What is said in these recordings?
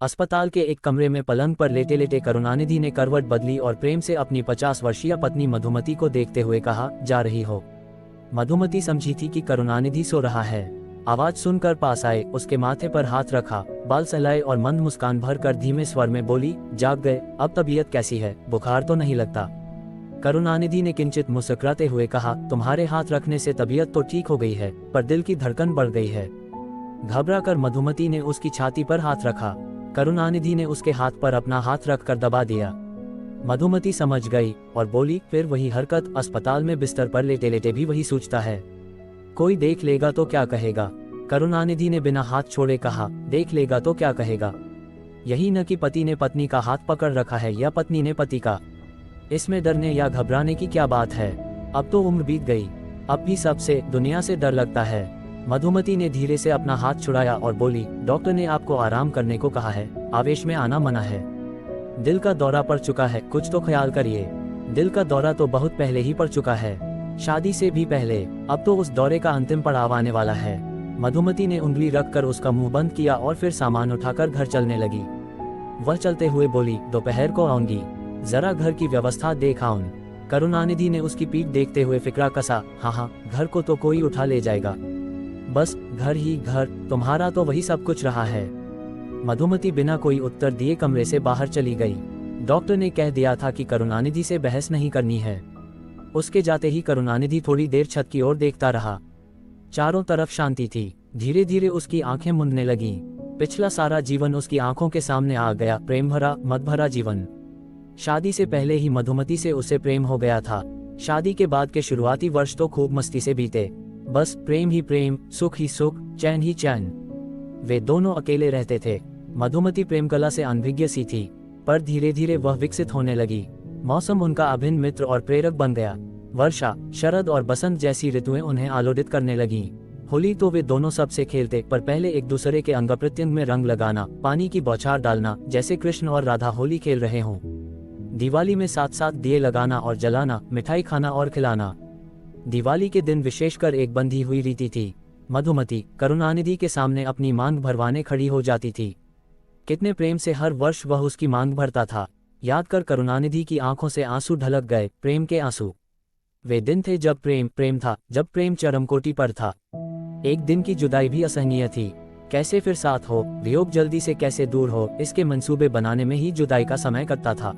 अस्पताल के एक कमरे में पलंग पर लेटे लेटे करुणानिधि ने करवट बदली और प्रेम से अपनी 50 वर्षीय पत्नी मधुमती को देखते हुए कहा, जा रही हो। मधुमती समझी थी कि करुणानिधि सो रहा है। आवाज सुनकर पास आए, उसके माथे पर हाथ रखा, बाल सहलाए और मंद मुस्कान भर कर धीमे स्वर में बोली, जाग गए, अब तबीयत कैसी है, बुखार तो नहीं लगता। करुणानिधि ने किंचित मुस्कुराते हुए कहा, तुम्हारे हाथ रखने से तबीयत तो ठीक हो गई है, पर दिल की धड़कन बढ़ गई है। घबरा कर मधुमती ने उसकी छाती पर हाथ रखा। करुणानिधि ने उसके हाथ पर अपना हाथ रखकर दबा दिया। मधुमती समझ गई और बोली, फिर वही हरकत, अस्पताल में बिस्तर पर लेटे लेटे भी वही सोचता है। कोई देख लेगा तो क्या कहेगा। करुणानिधि ने बिना हाथ छोड़े कहा, देख लेगा तो क्या कहेगा। यही न कि पति ने पत्नी का हाथ पकड़ रखा है या पत्नी ने पति का। इसमें डरने या घबराने की क्या बात है। अब तो उम्र बीत गई, अब भी सबसे, दुनिया से डर लगता है। मधुमती ने धीरे से अपना हाथ छुड़ाया और बोली, डॉक्टर ने आपको आराम करने को कहा है, आवेश में आना मना है। दिल का दौरा पड़ चुका है, कुछ तो ख्याल करिए। दिल का दौरा तो बहुत पहले ही पड़ चुका है, शादी से भी पहले। अब तो उस दौरे का अंतिम पड़ाव आने वाला है। मधुमती ने उंगली रखकर उसका मुंह बंद किया और फिर सामान उठाकर घर चलने लगी। वह चलते हुए बोली, दोपहर को आऊंगी, जरा घर की व्यवस्था देख आऊं। करुणानिधि ने उसकी पीठ देखते हुए फिक्रा कसा, हाँ, घर को तो कोई उठा ले जाएगा, बस घर ही घर, तुम्हारा तो वही सब कुछ रहा है। मधुमती बिना कोई उत्तर दिए कमरे से बाहर चली गई। डॉक्टर ने कह दिया था कि करुणानिधि से बहस नहीं करनी है। उसके जाते ही करुणानिधि थोड़ी देर छत की ओर देखता रहा। चारों तरफ शांति थी। धीरे धीरे उसकी आंखें मुंदने लगीं। पिछला सारा जीवन उसकी आंखों के सामने आ गया, प्रेम भरा, मद भरा जीवन। शादी से पहले ही मधुमती से उसे प्रेम हो गया था। शादी के बाद के शुरुआती वर्ष तो खूब मस्ती से बीते, बस प्रेम ही प्रेम, सुख ही सुख, चैन ही चैन। वे दोनों अकेले रहते थे। मधुमती प्रेम कला से अनभिज्ञ सी थी, पर धीरे धीरे वह विकसित होने लगी। मौसम उनका अभिन्न मित्र और प्रेरक बन गया। वर्षा, शरद और बसंत जैसी ऋतुएं उन्हें आलोड़ित करने लगीं। होली तो वे दोनों सबसे खेलते, पर पहले एक दूसरे के अंग प्रत्यंग में रंग लगाना, पानी की बौछार डालना, जैसे कृष्ण और राधा होली खेल रहे हों। दिवाली में साथ साथ दिए लगाना और जलाना, मिठाई खाना और खिलाना। दिवाली के दिन विशेषकर एक बंधी हुई रीति थी। मधुमती करुणानिधि के सामने अपनी मांग भरवाने खड़ी हो जाती थी। कितने प्रेम से हर वर्ष वह उसकी मांग भरता था। याद कर करुणानिधि की आंखों से आंसू ढलक गए, प्रेम के आंसू। वे दिन थे जब प्रेम प्रेम था, जब प्रेम चरमकोटि पर था। एक दिन की जुदाई भी असहनीय थी। कैसे फिर साथ हो, वियोग जल्दी से कैसे दूर हो, इसके मंसूबे बनाने में ही जुदाई का समय कटता था।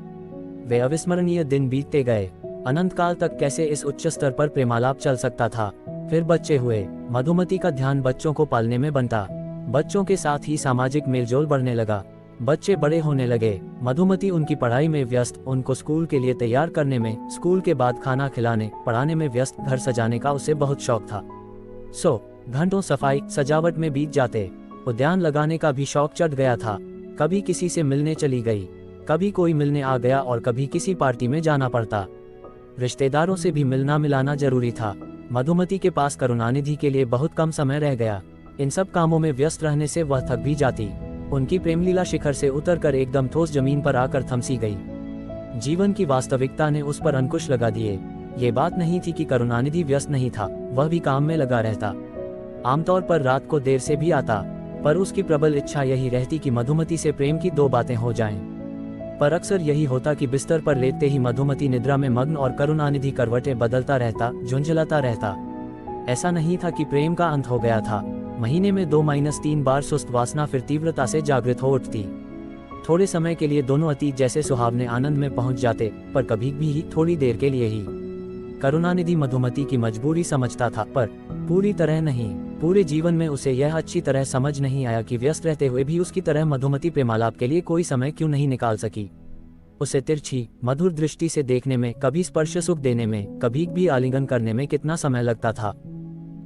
वे अविस्मरणीय दिन बीतते गए। अनंत काल तक कैसे इस उच्च स्तर पर प्रेमालाप चल सकता था। फिर बच्चे हुए। मधुमती का ध्यान बच्चों को पालने में बनता। बच्चों के साथ ही सामाजिक मेलजोल बढ़ने लगा। बच्चे बड़े होने लगे। मधुमती उनकी पढ़ाई में व्यस्त, उनको स्कूल के लिए तैयार करने में, स्कूल के बाद खाना खिलाने, पढ़ाने में व्यस्त। घर सजाने का उसे बहुत शौक था। घंटों सफाई सजावट में बीत जाते। उद्यान लगाने का भी शौक चढ़ गया था। कभी किसी से मिलने चली गई, कभी कोई मिलने आ गया और कभी किसी पार्टी में जाना पड़ता। रिश्तेदारों से भी मिलना मिलाना जरूरी था। मधुमती के पास करुणानिधि के लिए बहुत कम समय रह गया। इन सब कामों में व्यस्त रहने से वह थक भी जाती। उनकी प्रेमलीला शिखर से उतरकर एकदम ठोस जमीन पर आकर थमसी गई। जीवन की वास्तविकता ने उस पर अंकुश लगा दिए। ये बात नहीं थी कि करुणानिधि व्यस्त नहीं था, वह भी काम में लगा रहता। आमतौर पर रात को देर से भी आता, पर उसकी प्रबल इच्छा यही रहती कि मधुमती से प्रेम की दो बातें हो जाएं। पर अक्सर यही होता कि बिस्तर पर लेटते ही मधुमती निद्रा में मग्न और करुणानिधि करवटें बदलता रहता, झुंझलाता रहता। ऐसा नहीं था कि प्रेम का अंत हो गया था। महीने में 2-3 बार सुस्त वासना फिर तीव्रता से जागृत हो उठती। थोड़े समय के लिए दोनों अतीत जैसे सुहावने आनंद में पहुंच जाते, पर कभी भी ही थोड़ी देर के लिए ही। करुणानिधि मधुमती की मजबूरी समझता था, पर पूरी तरह नहीं। पूरे जीवन में उसे यह अच्छी तरह समझ नहीं आया कि व्यस्त रहते हुए भी उसकी तरह मधुमती प्रेमालाप के लिए कोई समय क्यों नहीं निकाल सकी। उसे तिरछी मधुर दृष्टि से देखने में, कभी स्पर्श सुख देने में, कभी भी आलिंगन करने में कितना समय लगता था।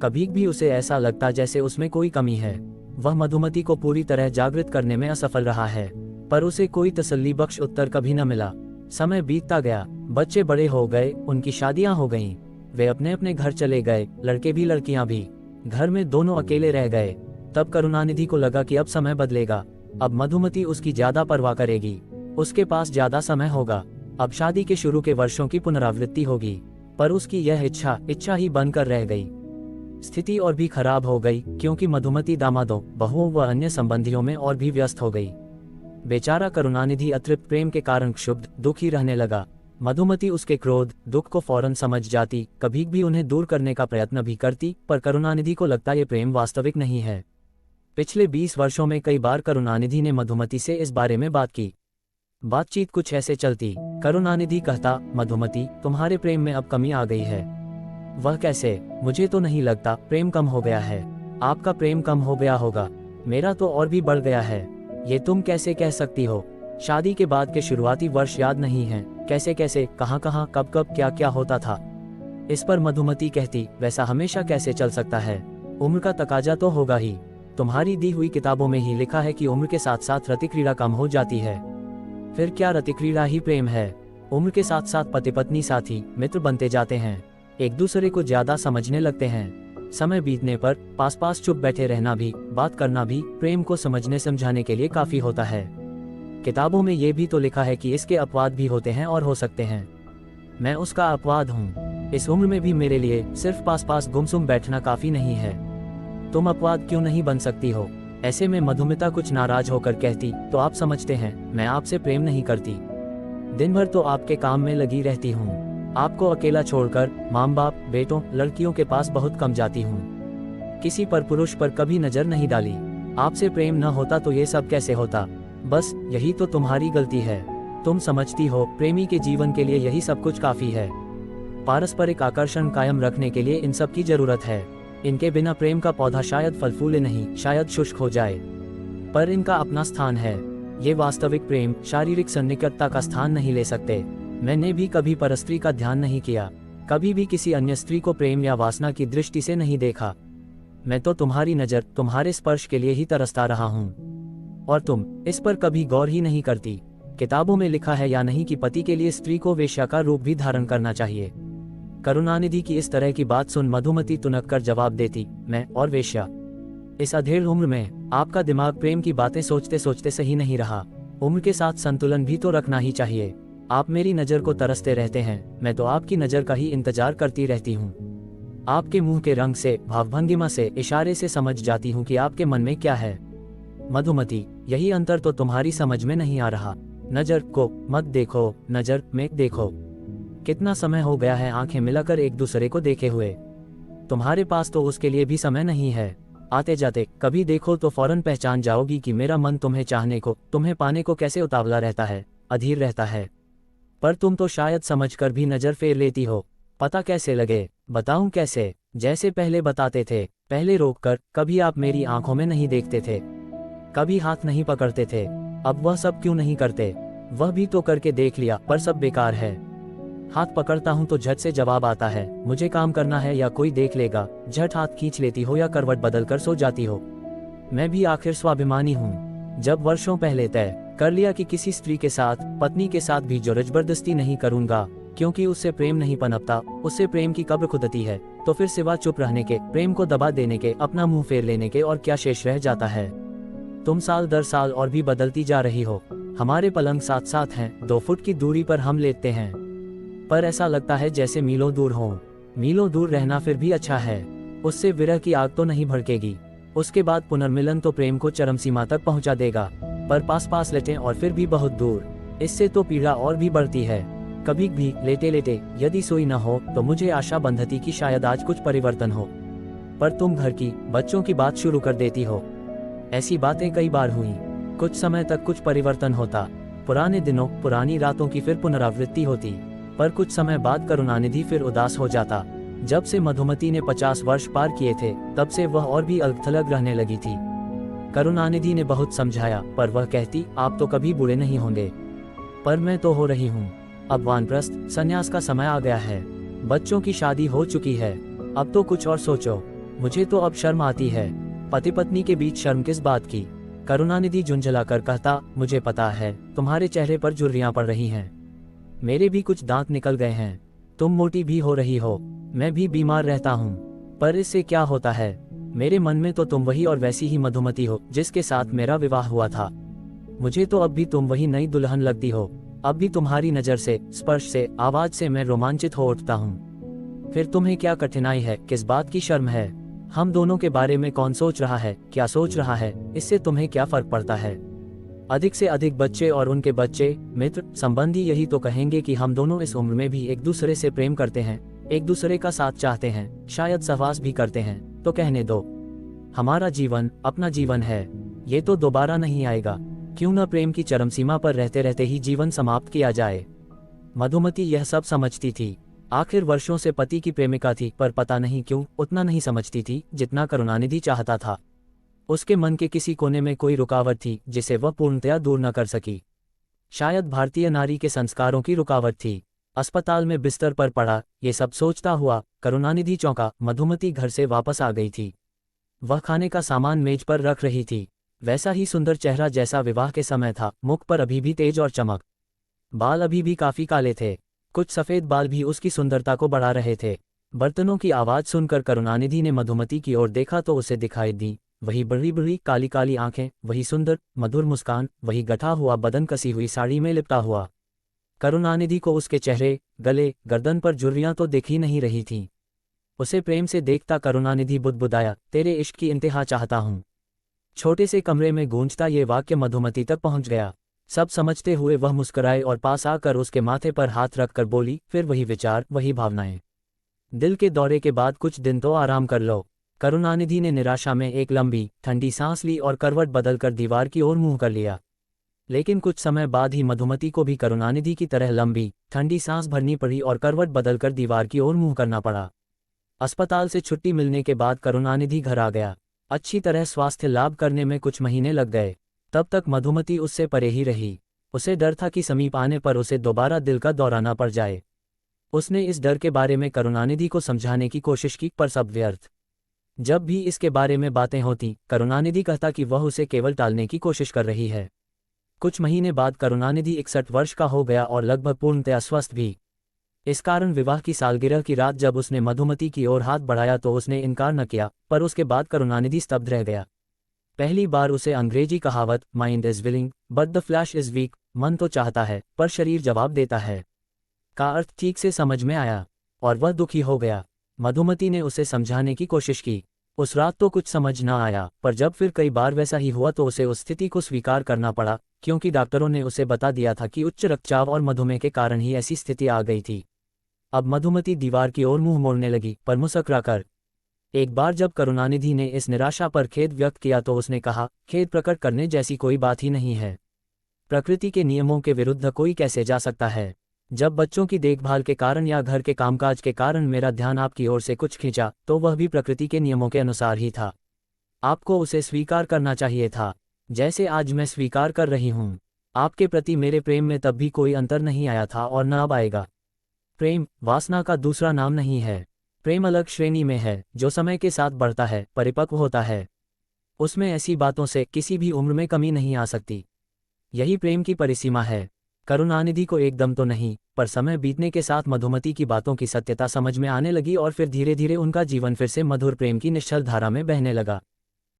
कभी भी उसे ऐसा लगता जैसे उसमें कोई कमी है। वह मधुमती को पूरी तरह जागृत करने में असफल रहा है, पर उसे कोई तसल्ली बख्श उत्तर कभी न मिला। समय बीतता गया। बच्चे बड़े हो गए, उनकी शादियां हो गईं। वे अपने अपने घर चले गए, लड़के भी लड़कियां भी। घर में दोनों अकेले रह गए। तब करुणानिधि को लगा कि अब समय बदलेगा। अब मधुमती उसकी ज्यादा परवाह करेगी, उसके पास ज्यादा समय होगा। अब शादी के शुरू के वर्षों की पुनरावृत्ति होगी। पर उसकी यह इच्छा ही बनकर रह गई। स्थिति और भी खराब हो गई, क्योंकि मधुमती दामादों, बहुओं व अन्य संबंधियों में और भी व्यस्त हो गई। बेचारा करुणानिधि अतृप्त प्रेम के कारण क्षुब्ध दुखी रहने लगा। मधुमती उसके क्रोध दुख को फौरन समझ जाती, कभी भी उन्हें दूर करने का प्रयत्न भी करती, पर करुणानिधि को लगता ये प्रेम वास्तविक नहीं है। पिछले 20 वर्षों में कई बार करुणानिधि ने मधुमती से इस बारे में बात की। बातचीत कुछ ऐसे चलती। करुणानिधि कहता, मधुमती तुम्हारे प्रेम में अब कमी आ गई है। वह कैसे? मुझे तो नहीं लगता प्रेम कम हो गया है। आपका प्रेम कम हो गया होगा, मेरा तो और भी बढ़ गया है। ये तुम कैसे कह सकती हो? शादी के बाद के शुरुआती वर्ष याद नहीं हैं? कैसे कैसे, कहाँ कहाँ, कब कब, क्या क्या होता था? इस पर मधुमती कहती, वैसा हमेशा कैसे चल सकता है? उम्र का तकाजा तो होगा ही। तुम्हारी दी हुई किताबों में ही लिखा है कि उम्र के साथ साथ रतिक्रीड़ा कम हो जाती है। फिर क्या रतिक्रीड़ा ही प्रेम है? उम्र के साथ साथ पति पत्नी साथी मित्र बनते जाते हैं, एक दूसरे को ज्यादा समझने लगते हैं। समय बीतने पर पास पास चुप बैठे रहना भी, बात करना भी प्रेम को समझने समझाने के लिए काफी होता है। किताबों में ये भी तो लिखा है कि इसके अपवाद भी होते हैं और हो सकते हैं। मैं उसका अपवाद हूँ। इस उम्र में भी मेरे लिए सिर्फ पास पास गुमसुम बैठना काफी नहीं है। तुम अपवाद क्यों नहीं बन सकती हो? ऐसे में मधुमिता कुछ नाराज होकर कहती, तो आप समझते हैं मैं आपसे प्रेम नहीं करती। दिन भर तो आपके काम में लगी रहती हूँ। आपको अकेला छोड़कर माँ बाप, बेटों, लड़कियों के पास बहुत कम जाती हूँ। किसी पर पुरुष पर कभी नजर नहीं डाली। आपसे प्रेम न होता तो ये सब कैसे होता? बस यही तो तुम्हारी गलती है। तुम समझती हो प्रेमी के जीवन के लिए यही सब कुछ काफी है। पारस्परिक आकर्षण कायम रखने के लिए इन सब की जरूरत है। इनके बिना प्रेम का पौधा शायद फल फूले नहीं, शायद शुष्क हो जाए, पर इनका अपना स्थान है। ये वास्तविक प्रेम शारीरिक सन्निकटता का स्थान नहीं ले सकते। मैंने भी कभी परस्त्री का ध्यान नहीं किया, कभी भी किसी अन्य स्त्री को प्रेम या वासना की दृष्टि से नहीं देखा। मैं तो तुम्हारी नजर, तुम्हारे स्पर्श के लिए ही तरसता रहा हूँ, और तुम इस पर कभी गौर ही नहीं करती। किताबों में लिखा है या नहीं कि पति के लिए स्त्री को वेश्या का रूप भी धारण करना चाहिए। करुणानिधि की इस तरह की बात सुन मधुमती तुनक कर जवाब देती, मैं और वेश्या? इस अधेड़ उम्र में आपका दिमाग प्रेम की बातें सोचते सोचते सही नहीं रहा। उम्र के साथ संतुलन भी तो रखना ही चाहिए। आप मेरी नजर को तरसते रहते हैं, मैं तो आपकी नजर का ही इंतजार करती रहती हूँ। आपके मुंह के रंग से, भावभंगिमा से, इशारे से समझ जाती हूँ कि आपके मन में क्या है। मधुमती, यही अंतर तो तुम्हारी समझ में नहीं आ रहा। नजर को मत देखो, नजर में देखो। कितना समय हो गया है आंखें मिलाकर एक दूसरे को देखे हुए। तुम्हारे पास तो उसके लिए भी समय नहीं है। आते जाते कभी देखो तो फौरन पहचान जाओगी कि मेरा मन तुम्हें चाहने को, तुम्हें पाने को कैसे उतावला रहता है, अधीर रहता है। पर तुम तो शायद समझकर भी नजर फेर लेती हो। पता कैसे लगे? बताऊं कैसे? जैसे पहले बताते थे, पहले रोककर। कभी आप मेरी आंखों में नहीं देखते थे, कभी हाथ नहीं पकड़ते थे। अब वह सब क्यों नहीं करते? वह भी तो करके देख लिया, पर सब बेकार है। हाथ पकड़ता हूं तो झट से जवाब आता है, मुझे काम करना है या कोई देख लेगा। झट हाथ खींच लेती हो या करवट बदल कर सो जाती हो। मैं भी आखिर स्वाभिमानी हूँ। जब वर्षों पहले तय कर लिया कि किसी स्त्री के साथ, पत्नी के साथ भी जबरदस्ती नहीं करूंगा, क्योंकि उससे प्रेम नहीं पनपता, उससे प्रेम की कब्र खुदती है, तो फिर सिवा चुप रहने के, प्रेम को दबा देने के, अपना मुंह फेर लेने के और क्या शेष रह जाता है? तुम साल दर साल और भी बदलती जा रही हो। हमारे पलंग साथ साथ हैं, 2 फुट की दूरी पर हम लेटते हैं, पर ऐसा लगता है जैसे मीलों दूर हो। मीलों दूर रहना फिर भी अच्छा है, उससे विरह की आग तो नहीं भड़केगी। उसके बाद पुनर्मिलन तो प्रेम को चरम सीमा तक पहुंचा देगा, पर पास पास लेटें और फिर भी बहुत दूर, इससे तो पीड़ा और भी बढ़ती है। कभी भी लेटे लेटे यदि सोई न हो तो मुझे आशा बंधती कि शायद आज कुछ परिवर्तन हो, पर तुम घर की, बच्चों की बात शुरू कर देती हो। ऐसी बातें कई बार हुई। कुछ समय तक कुछ परिवर्तन होता, पुराने दिनों, पुरानी रातों की फिर पुनरावृत्ति होती, पर कुछ समय बाद करुणानिधि फिर उदास हो जाता। जब से मधुमती ने 50 वर्ष पार किए थे, तब से वह और भी अलग थलग रहने लगी थी। करुणानिधि ने बहुत समझाया, पर वह कहती, आप तो कभी बुरे नहीं होंगे। पर मैं तो हो रही हूँ। अब वानप्रस्थ संन्यास का समय आ गया है। बच्चों की शादी हो चुकी है, अब तो कुछ और सोचो। मुझे तो अब शर्म आती है। पति पत्नी के बीच शर्म किस बात की? करुणानिधि झुंझलाकर कहता, मुझे पता है तुम्हारे चेहरे पर झुर्रियां पड़ रही हैं, मेरे भी कुछ दांत निकल गए हैं। तुम मोटी भी हो रही हो, मैं भी बीमार रहता हूँ, पर इससे क्या होता है? मेरे मन में तो तुम वही और वैसी ही मधुमती हो जिसके साथ मेरा विवाह हुआ था। मुझे तो अब भी तुम वही नई दुल्हन लगती हो। अब भी तुम्हारी नजर से, स्पर्श से, आवाज से मैं रोमांचित हो उठता हूँ। फिर तुम्हें क्या कठिनाई है? किस बात की शर्म है? हम दोनों के बारे में कौन सोच रहा है, क्या सोच रहा है, इससे तुम्हें क्या फर्क पड़ता है? अधिक से अधिक बच्चे और उनके बच्चे, मित्र, संबंधी यही तो कहेंगे कि हम दोनों इस उम्र में भी एक दूसरे से प्रेम करते हैं, एक दूसरे का साथ चाहते हैं, शायद सहवास भी करते हैं। तो कहने दो, हमारा जीवन अपना जीवन है, ये तो दोबारा नहीं आएगा। क्यों न प्रेम की चरम सीमा पर रहते रहते ही जीवन समाप्त किया जाए। मधुमती यह सब समझती थी। आखिर वर्षों से पति की प्रेमिका थी, पर पता नहीं क्यों उतना नहीं समझती थी जितना करुणानिधि चाहता था। उसके मन के किसी कोने में कोई रुकावट थी जिसे वह पूर्णतया दूर न कर सकी। शायद भारतीय नारी के संस्कारों की रुकावट थी। अस्पताल में बिस्तर पर पड़ा ये सब सोचता हुआ करुणानिधि चौंका। मधुमती घर से वापस आ गई थी। वह खाने का सामान मेज पर रख रही थी। वैसा ही सुंदर चेहरा जैसा विवाह के समय था, मुख पर अभी भी तेज और चमक। बाल अभी भी काफी काले थे, कुछ सफेद बाल भी उसकी सुंदरता को बढ़ा रहे थे। बर्तनों की आवाज सुनकर करुणानिधि ने मधुमती की ओर देखा तो उसे दिखाई दी वही बड़ी बड़ी काली काली आंखें, वही सुंदर मधुर मुस्कान, वही गठा हुआ बदन कसी हुई साड़ी में लिपटा हुआ। करुणानिधि को उसके चेहरे, गले, गर्दन पर झुर्रियां तो दिख ही नहीं रही थीं। उसे प्रेम से देखता करुणानिधि बुदबुदाया, तेरे इश्क की इंतहा चाहता हूं। छोटे से कमरे में गूंजता ये वाक्य मधुमती तक पहुंच गया। सब समझते हुए वह मुस्कुराए और पास आकर उसके माथे पर हाथ रखकर बोली, फिर वही विचार, वही भावनाएं। दिल के दौरे के बाद कुछ दिन तो आराम कर लो। करुणानिधि ने निराशा में एक लंबी ठंडी सांस ली और करवट बदलकर दीवार की ओर मुंह कर लिया। लेकिन कुछ समय बाद ही मधुमती को भी करुणानिधि की तरह लंबी ठंडी सांस भरनी पड़ी और करवट बदलकर दीवार की ओर मुंह करना पड़ा। अस्पताल से छुट्टी मिलने के बाद करुणानिधि घर आ गया। अच्छी तरह स्वास्थ्य लाभ करने में कुछ महीने लग गए। तब तक मधुमती उससे परे ही रही। उसे डर था कि समीप आने पर उसे दोबारा दिल का दौरा न पड़ जाए। उसने इस डर के बारे में करुणानिधि को समझाने की कोशिश की, पर सब व्यर्थ। जब भी इसके बारे में बातें होती, करुणानिधि कहता कि वह उसे केवल टालने की कोशिश कर रही है। कुछ महीने बाद करुणानिधि 61 वर्ष का हो गया और लगभग पूर्णतया स्वस्थ भी। इस कारण विवाह की सालगिरह की रात जब उसने मधुमती की ओर हाथ बढ़ाया तो उसने इनकार न किया, पर उसके बाद करुणानिधि स्तब्ध रह गया। पहली बार उसे अंग्रेजी कहावत mind is willing but the flash is weak, मन तो चाहता है पर शरीर जवाब देता है, का अर्थ ठीक से समझ में आया और वह दुखी हो गया। मधुमती ने उसे समझाने की कोशिश की। उस रात तो कुछ समझ न आया, पर जब फिर कई बार वैसा ही हुआ तो उसे उस स्थिति को स्वीकार करना पड़ा, क्योंकि डॉक्टरों ने उसे बता दिया था कि उच्च रक्तचाप और मधुमेह के कारण ही ऐसी स्थिति आ गई थी। अब मधुमती दीवार की ओर मुंह मोड़ने लगी, पर मुस्कुरा कर। एक बार जब करुणानिधि ने इस निराशा पर खेद व्यक्त किया तो उसने कहा, खेद प्रकट करने जैसी कोई बात ही नहीं है। प्रकृति के नियमों के विरुद्ध कोई कैसे जा सकता है। जब बच्चों की देखभाल के कारण या घर के कामकाज के कारण मेरा ध्यान आपकी ओर से कुछ खींचा तो वह भी प्रकृति के नियमों के अनुसार ही था। आपको उसे स्वीकार करना चाहिए था, जैसे आज मैं स्वीकार कर रही हूँ। आपके प्रति मेरे प्रेम में तब भी कोई अंतर नहीं आया था और न अब आएगा। प्रेम वासना का दूसरा नाम नहीं है। प्रेम अलग श्रेणी में है, जो समय के साथ बढ़ता है, परिपक्व होता है। उसमें ऐसी बातों से किसी भी उम्र में कमी नहीं आ सकती। यही प्रेम की परिसीमा है। करुणानिधि को एकदम तो नहीं, पर समय बीतने के साथ मधुमती की बातों की सत्यता समझ में आने लगी और फिर धीरे धीरे उनका जीवन फिर से मधुर प्रेम की निश्चल धारा में बहने लगा।